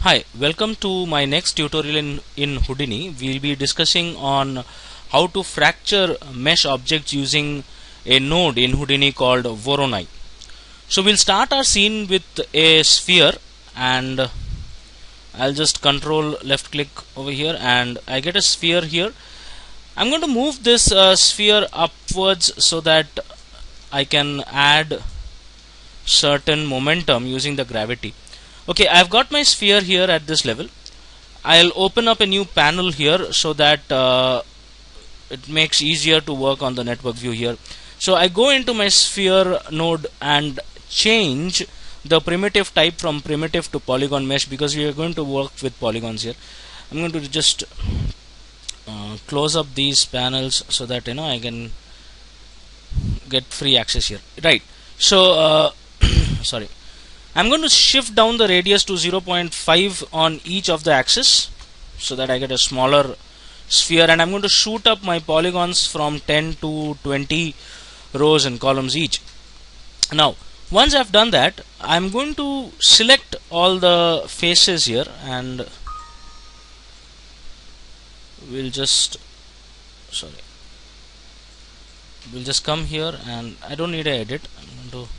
Hi, welcome to my next tutorial in Houdini. We'll be discussing on how to fracture mesh objects using a node in Houdini called Voronoi. So we'll start our scene with a sphere, and I'll just control left click over here and I get a sphere here. I'm going to move this sphere upwards so that I can add certain momentum using the gravity. Okay, I've got my sphere here at this level. I'll open up a new panel here so that it makes easier to work on the network view here. So I go into my sphere node and change the primitive type from primitive to polygon mesh, because we are going to work with polygons here. I'm going to just close up these panels so that I can get free access here. Right. So sorry. I'm going to shift down the radius to 0.5 on each of the axes so that I get a smaller sphere, and I'm going to shoot up my polygons from 10 to 20 rows and columns each. Now once I've done that, I'm going to select all the faces here, and we'll just come here, and I don't need an edit. I'm going to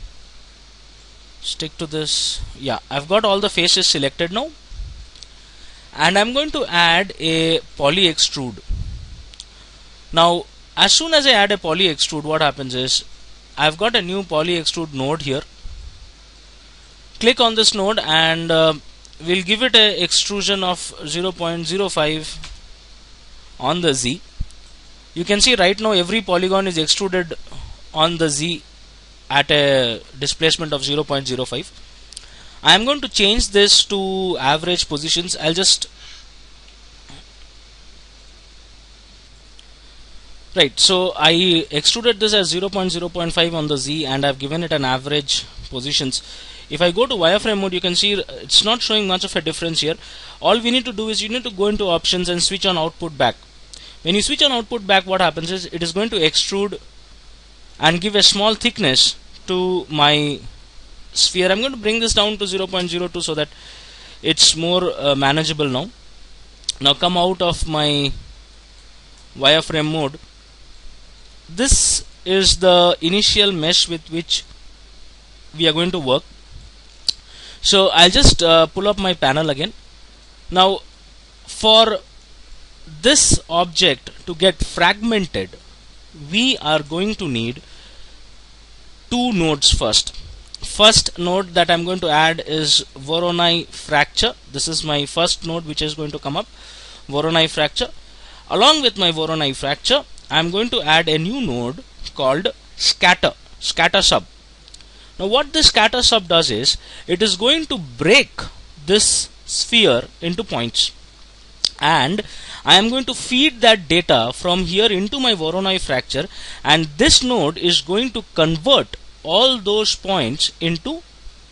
stick to this. Yeah, I've got all the faces selected now, and I'm going to add a poly extrude. Now as soon as I add a poly extrude, what happens is I've got a new poly extrude node here. Click on this node and we'll give it a extrusion of 0.05 on the Z. You can see right now every polygon is extruded on the Z at a displacement of 0.05. I am going to change this to average positions. I'll just so I extruded this as 0.5 on the Z, and I've given it an average positions. If I go to wireframe mode, you can see it's not showing much of a difference here. All we need to do is you need to go into options and switch on output back. When you switch on output back, what happens is it is going to extrude and give a small thickness to my sphere. I'm going to bring this down to 0.02 so that it's more manageable now. Now come out of my wireframe mode. This is the initial mesh with which we are going to work. So I'll just pull up my panel again. Now for this object to get fragmented, we are going to need two nodes first. First node that I'm going to add is Voronoi fracture. This is my first node which is going to come up, Voronoi fracture. Along with my Voronoi fracture, I'm going to add a new node called scatter sub. Now what this scatter sub does is it is going to break this sphere into points, and I am going to feed that data from here into my Voronoi fracture, and this node is going to convert all those points into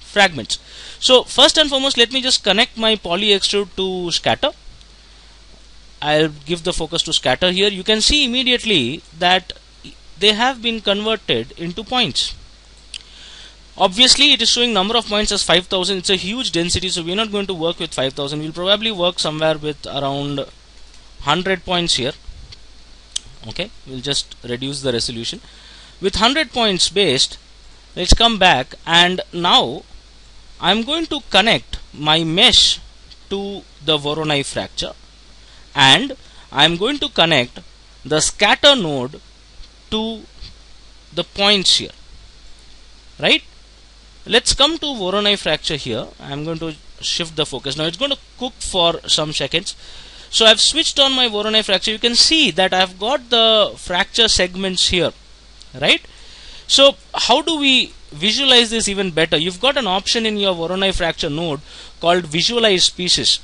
fragments. So first and foremost, let me just connect my poly extrude to scatter. I'll give the focus to scatter here. You can see immediately that they have been converted into points. Obviously it is showing number of points as 5000. It's a huge density, so we're not going to work with 5000. We'll probably work somewhere with around 100 points here. Okay, we'll just reduce the resolution. With 100 points based, let's come back, and now I'm going to connect my mesh to the Voronoi fracture, and I'm going to connect the scatter node to the points here. Right? Let's come to Voronoi fracture here. I'm going to shift the focus. Now it's going to cook for some seconds. So I've switched on my Voronoi fracture. You can see that I've got the fracture segments here. Right? So how do we visualize this even better? You've got an option in your Voronoi fracture node called visualize pieces.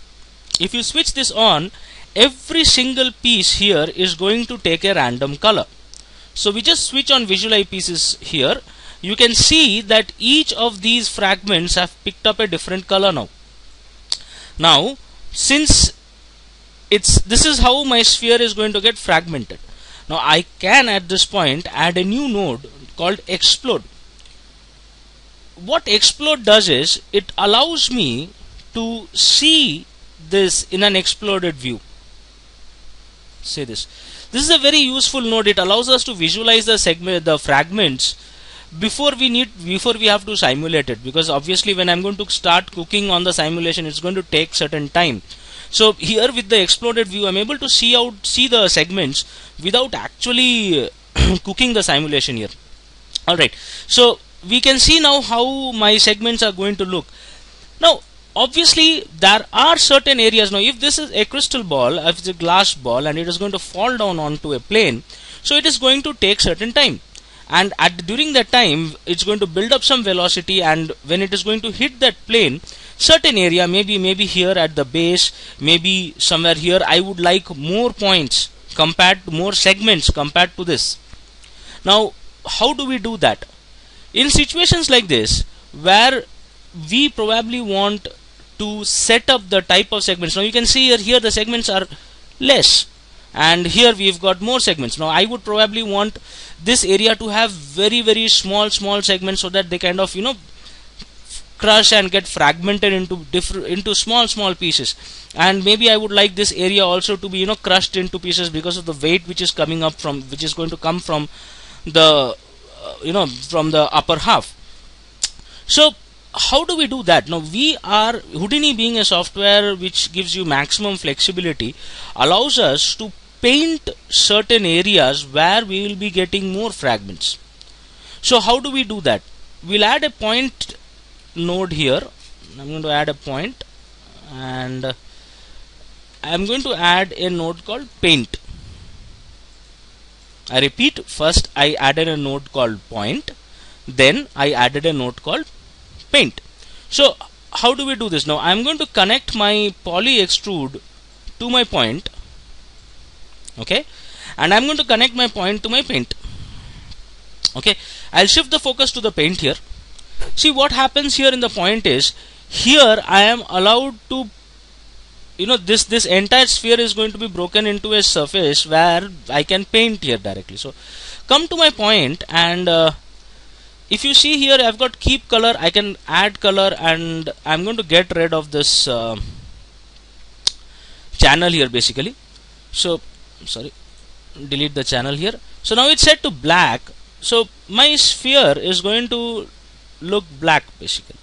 If you switch this on, every single piece here is going to take a random color. So we just switch on visualize pieces here. You can see that each of these fragments have picked up a different color now. Now since this is how my sphere is going to get fragmented. Now I can at this point add a new node called explode. What explode does is it allows me to see this in an exploded view. Say this. This is a very useful node. It allows us to visualize the fragments before we have to simulate it, because obviously when I'm going to start cooking on the simulation, it's going to take certain time. So here with the exploded view, I'm able to see the segments without actually cooking the simulation here. Alright, so we can see now how my segments are going to look. Now obviously there are certain areas. Now if this is a crystal ball, if it's a glass ball and it is going to fall down onto a plane, so it is going to take certain time, and during that time it's going to build up some velocity, and when it is going to hit that plane, certain area, maybe here at the base, maybe somewhere here, I would like more points compared to more segments compared to this. Now how do we do that? In situations like this where we probably want to set up the type of segments. Now you can see here the segments are less, and here we've got more segments. Now I would probably want this area to have very small segments, so that they kind of crush and get fragmented into small pieces. And maybe I would like this area also to be crushed into pieces because of the weight which is going to come from the from the upper half. So how do we do that? Now Houdini, being a software which gives you maximum flexibility, allows us to paint certain areas where we will be getting more fragments. So how do we do that? We'll add a point node here. I'm going to add a point, and I'm going to add a node called paint. I repeat, first I added a node called point, then I added a node called paint. So how do we do this? Now I'm going to connect my poly extrude to my point, okay, and I'm going to connect my point to my paint. Okay, I'll shift the focus to the paint here. See what happens here in the point is, here I am allowed to, this entire sphere is going to be broken into a surface where I can paint here directly. So come to my point, and if you see here, I've got keep color. I can add color, and I'm going to get rid of this channel here basically. So sorry, delete the channel here. So now it's set to black, so my sphere is going to look black basically.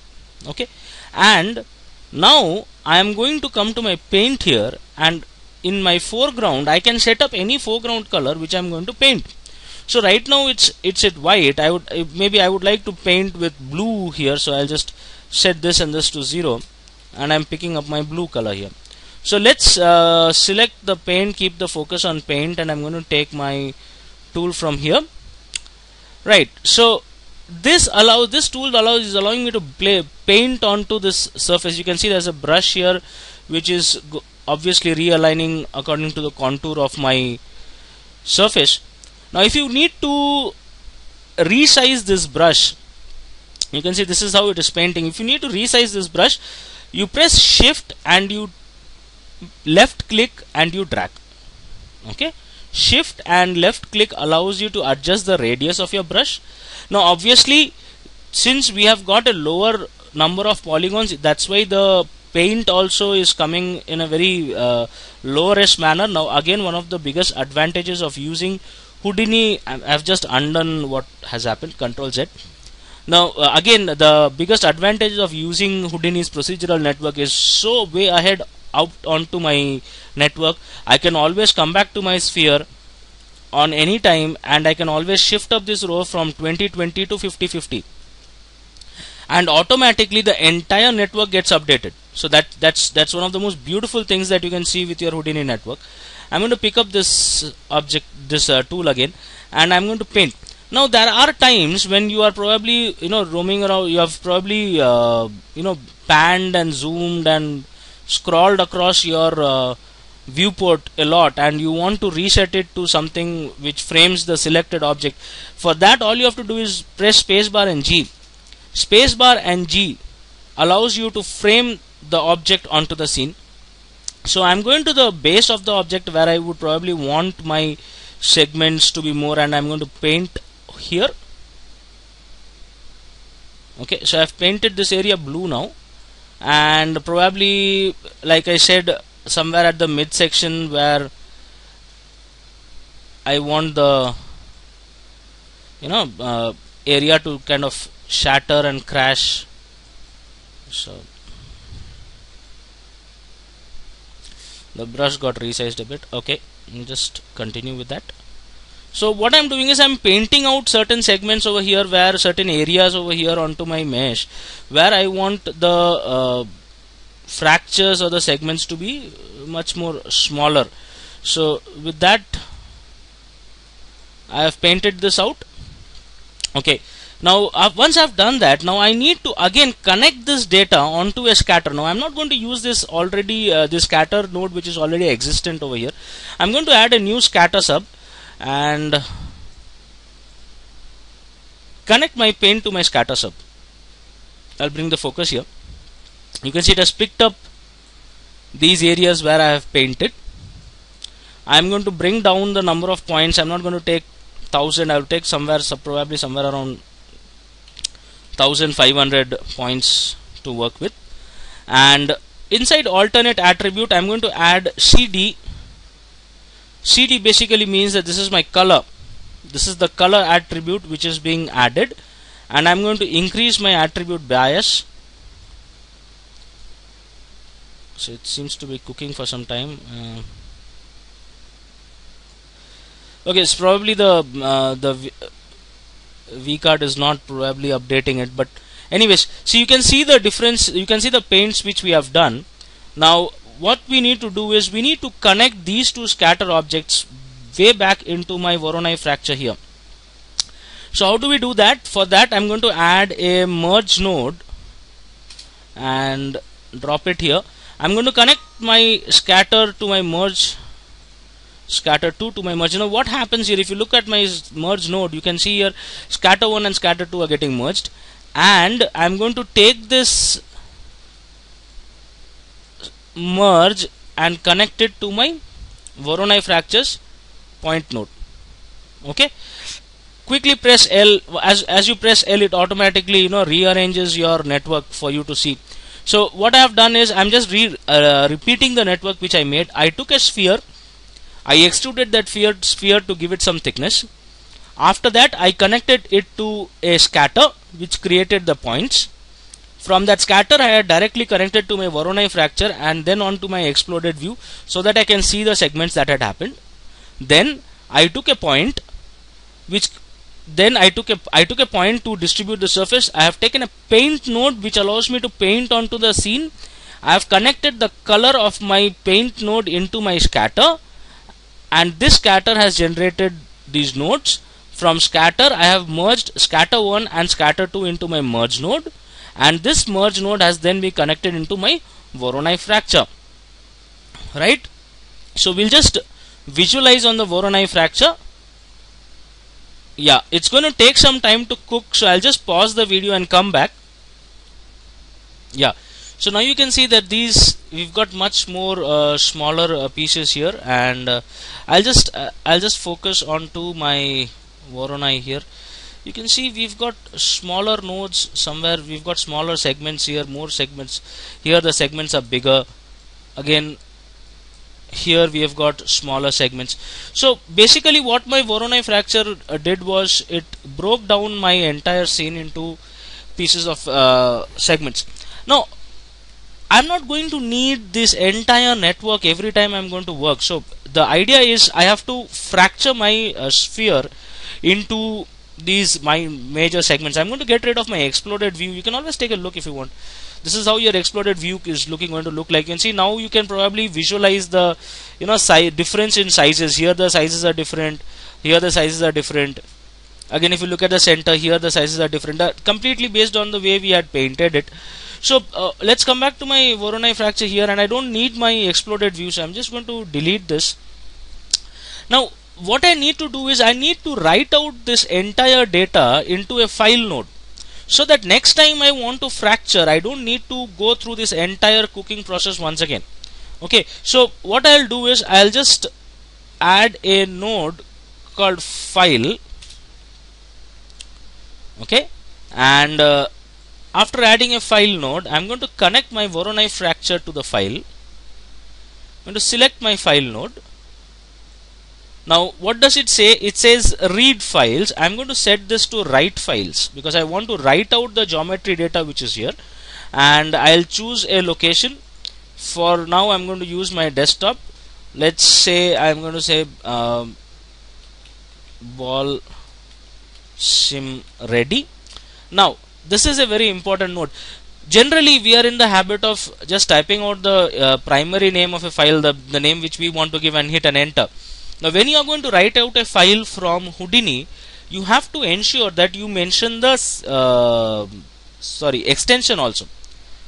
Okay, and now I am going to come to my paint here, and in my foreground I can set up any foreground color which I am going to paint. So right now it's at white. I would like to paint with blue here, so I'll just set this and this to 0, and I'm picking up my blue color here. So let's select the paint, keep the focus on paint, and I'm going to take my tool from here. Right, so this tool is allowing me to paint onto this surface. You can see there's a brush here which is obviously realigning according to the contour of my surface. Now if you need to resize this brush, you can see this is how it is painting. If you need to resize this brush, you press shift and you left click and you drag. Okay, shift and left click allows you to adjust the radius of your brush. Now obviously, since we have got a lower number of polygons, that's why the paint also is coming in a very low-res manner. Now again, one of the biggest advantages of using Houdini, I've just undone what has happened, Control Z. Now again, the biggest advantage of using Houdini's procedural network is so way ahead out onto my network. I can always come back to my sphere on any time, and I can always shift up this row from 2020 to 5050, and automatically the entire network gets updated. So that's one of the most beautiful things that you can see with your Houdini network. I'm going to pick up this object, this tool again, and I'm going to paint. Now there are times when you are probably roaming around, you have probably panned and zoomed and scrolled across your viewport a lot, and you want to reset it to something which frames the selected object. For that, all you have to do is press spacebar and G. Spacebar and G allows you to frame the object onto the scene. So I'm going to the base of the object where I would probably want my segments to be more, and I'm going to paint here. Okay, so I've painted this area blue now, and probably, like I said, somewhere at the midsection where I want the area to kind of shatter and crash. So the brush got resized a bit. Okay, just continue with that. So what I'm doing is I'm painting out certain segments over here, where certain areas over here onto my mesh where I want the fractures or the segments to be much more smaller. So with that, I have painted this out. Okay, now once I've done that, now I need to again connect this data onto a scatter. Now I'm not going to use this already this scatter node which is already existent over here. I'm going to add a new scatter sub and connect my paint to my scatter sub. I'll bring the focus here. You can see it has picked up these areas where I have painted. I'm going to bring down the number of points. I'm not going to take 1000. I'll take probably somewhere around 1500 points to work with. And inside alternate attribute, I'm going to add CD. CD basically means that this is my color. This is the color attribute which is being added, and I'm going to increase my attribute bias. So it seems to be cooking for some time. Okay, it's probably the V card is not probably updating it, but anyways, so you can see the difference. You can see the paints which we have done. Now what we need to do is we need to connect these two scatter objects way back into my Voronoi fracture here. So how do we do that? For that, I'm going to add a merge node and drop it here. I'm going to connect my scatter to my merge, scatter 2 to my merge. Now what happens here, if you look at my merge node, you can see here scatter 1 and scatter 2 are getting merged, and I'm going to take this merge and connect it to my Voronoi fractures point node. Okay, quickly press L. As you press L, it automatically rearranges your network for you to see. So what I have done is I'm just repeating the network which I made. I took a sphere, I extruded that sphere to give it some thickness. After that, I connected it to a scatter which created the points. From that scatter, I had directly connected to my Voronoi fracture and then onto my exploded view so that I can see the segments that had happened. Then I took a point I took a point to distribute the surface. I have taken a paint node which allows me to paint onto the scene. I have connected the color of my paint node into my scatter, and this scatter has generated these nodes. From scatter, I have merged scatter 1 and scatter 2 into my merge node, and this merge node has then been connected into my Voronoi fracture. Right? So we'll just visualize on the Voronoi fracture. Yeah, it's going to take some time to cook, so I'll just pause the video and come back. Yeah, so now you can see that we've got much more smaller pieces here, and I'll just focus onto my Voronoi here. You can see we've got smaller nodes somewhere. We've got smaller segments here, more segments here. The segments are bigger. Again, here we have got smaller segments. So basically what my Voronoi fracture did was it broke down my entire scene into pieces of segments. Now I'm not going to need this entire network every time I'm going to work. So the idea is I have to fracture my sphere into these my major segments. I'm going to get rid of my exploded view. You can always take a look if you want. This is how your exploded view is going to look like. You can see now you can probably visualize the difference in sizes. Here the sizes are different, here the sizes are different. Again, if you look at the center, here the sizes are different, completely based on the way we had painted it. So let's come back to my Voronoi fracture here, and I don't need my exploded view, so I'm just going to delete this. Now what I need to do is I need to write out this entire data into a file node, so that next time I want to fracture, I don't need to go through this entire cooking process once again. Okay, so what I'll do is I'll just add a node called file. Okay, and after adding a file node, I'm going to connect my Voronoi fracture to the file. I'm going to select my file node. Now what does it say? It says read files. I'm going to set this to write files because I want to write out the geometry data which is here, and I'll choose a location. For now I'm going to use my desktop. Let's say I'm going to say ball sim ready. Now this is a very important note. Generally we are in the habit of just typing out the primary name of a file, the name which we want to give, and hit an enter. Now when you are going to write out a file from Houdini, you have to ensure that you mention the extension also.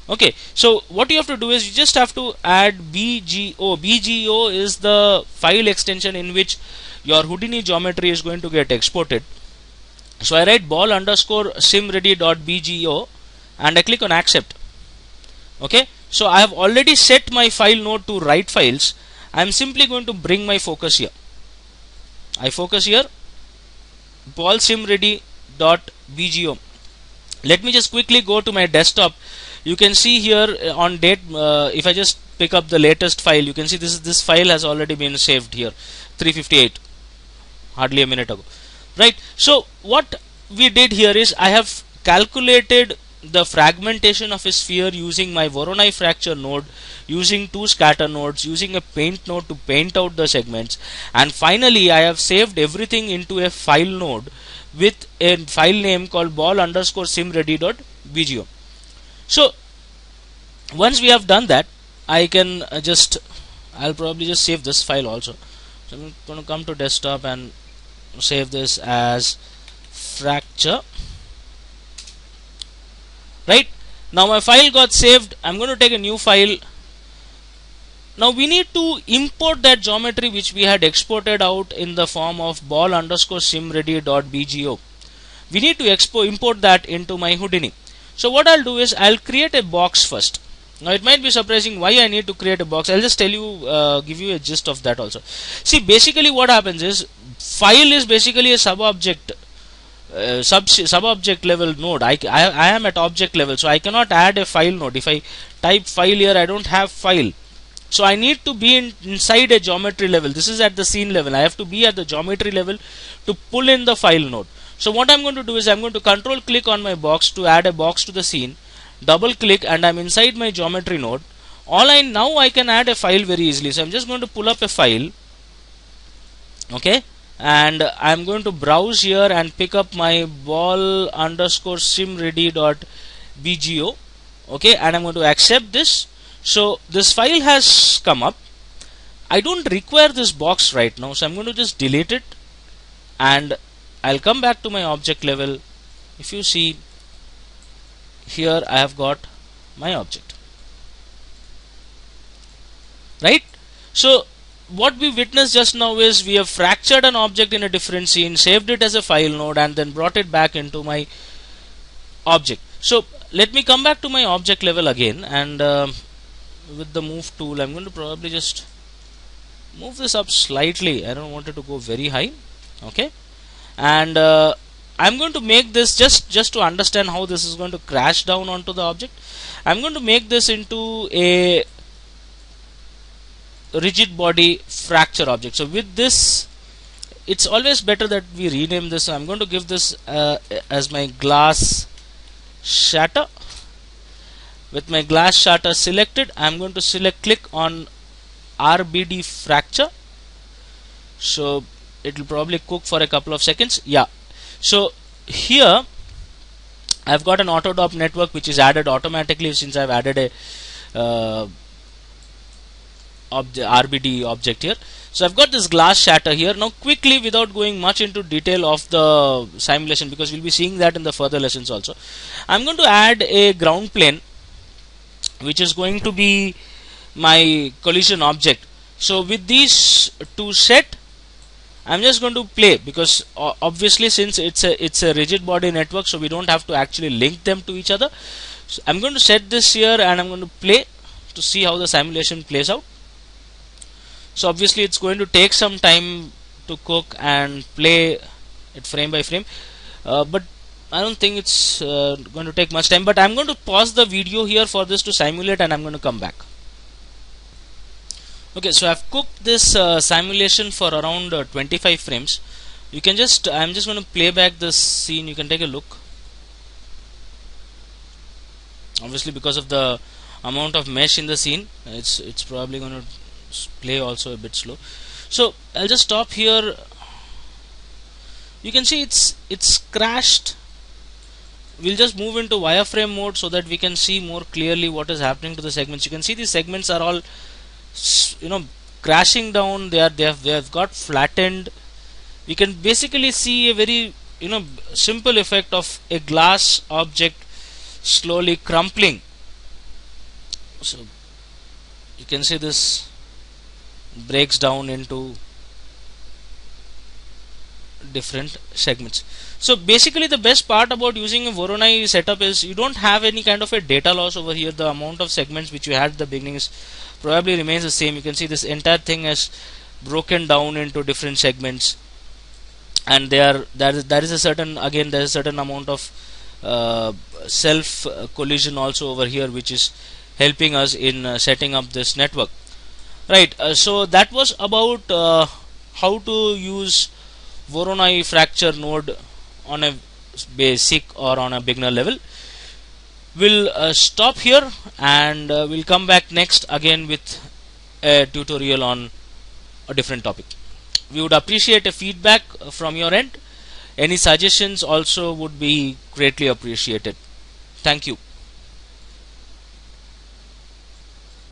Okay, so what you have to do is you just have to add BGO. BGO is the file extension in which your Houdini geometry is going to get exported. So I write ball underscore simready.bgo and I click on accept. Okay, so I have already set my file node to write files. I am simply going to bring my focus here. I focus here, ball simready.bgo. Let me just quickly go to my desktop. You can see here on date, if I just pick up the latest file, you can see this file has already been saved here, 358, hardly a minute ago, right? So what we did here is I have calculated the fragmentation of a sphere using my Voronoi fracture node, using two scatter nodes, using a paint node to paint out the segments, and finally I have saved everything into a file node with a file name called ball underscore simready.bgo. So once we have done that, I can I'll probably just save this file also. So I'm going to come to desktop and save this as fracture. Right, now my file got saved. I'm going to take a new file. Now we need to import that geometry which we had exported out in the form of ball underscore simready.bgo. We need to import that into my Houdini. So what I'll do is I'll create a box first. Now it might be surprising why I need to create a box. I'll just tell you, give you a gist of that also. See, basically what happens is file is basically a sub-object level node. I am at object level, so I cannot add a file node. If I type file here, I don't have file. So I need to be inside a geometry level. This is at the scene level. I have to be at the geometry level to pull in the file node. So what I'm going to do is I'm going to control click on my box to add a box to the scene, double click, and I'm inside my geometry node. Now I can add a file very easily. So I'm just going to pull up a file, okay, and I'm going to browse here and pick up my ball underscore simready.bgo, okay, and I'm going to accept this. So this file has come up. I don't require this box right now, so I'm going to just delete it, and I'll come back to my object level. If you see here, I have got my object, right? So what we witnessed just now is we have fractured an object in a different scene, saved it as a file node, and then brought it back into my object. So let me come back to my object level again, and with the move tool I'm going to probably just move this up slightly. I don't want it to go very high, okay, and I'm going to make this just to understand how this is going to crash down onto the object. I'm going to make this into a rigid body fracture object. So with this, it's always better that we rename this. So I'm going to give this as my glass shatter. With my glass shatter selected, I'm going to click on RBD fracture. So it will probably cook for a couple of seconds. Yeah. So here I've got an Autodop network which is added automatically since I've added a RBD object here. So I've got this glass shatter here. Now quickly, without going much into detail of the simulation, because we'll be seeing that in the further lessons also, I'm going to add a ground plane which is going to be my collision object. So with these two set, I'm just going to play, because obviously since it's a rigid body network, so we don't have to actually link them to each other. So I'm going to set this here and I'm going to play to see how the simulation plays out. So obviously it's going to take some time to cook and play it frame by frame, but I don't think it's going to take much time, but I'm going to pause the video here for this to simulate, and I'm going to come back. Okay, so I've cooked this simulation for around 25 frames. You can just, I'm just going to play back this scene. You can take a look. Obviously, because of the amount of mesh in the scene, it's probably going to play also a bit slow. So I'll just stop here. You can see it's crashed. We'll just move into wireframe mode so that we can see more clearly what is happening to the segments. You can see these segments are all, you know, crashing down. They have got flattened. We can basically see a very, you know, simple effect of a glass object slowly crumpling. So you can see this breaks down into different segments. So basically the best part about using a Voronoi setup is you don't have any kind of a data loss over here. The amount of segments which you had at the beginning is probably remains the same. You can see this entire thing has broken down into different segments, and there is a certain, again there is a certain amount of self collision also over here, which is helping us in setting up this network. Right, so that was about how to use Voronoi fracture node on a basic or on a beginner level. We'll stop here, and we'll come back next again with a tutorial on a different topic. We would appreciate a feedback from your end. Any suggestions also would be greatly appreciated. Thank you.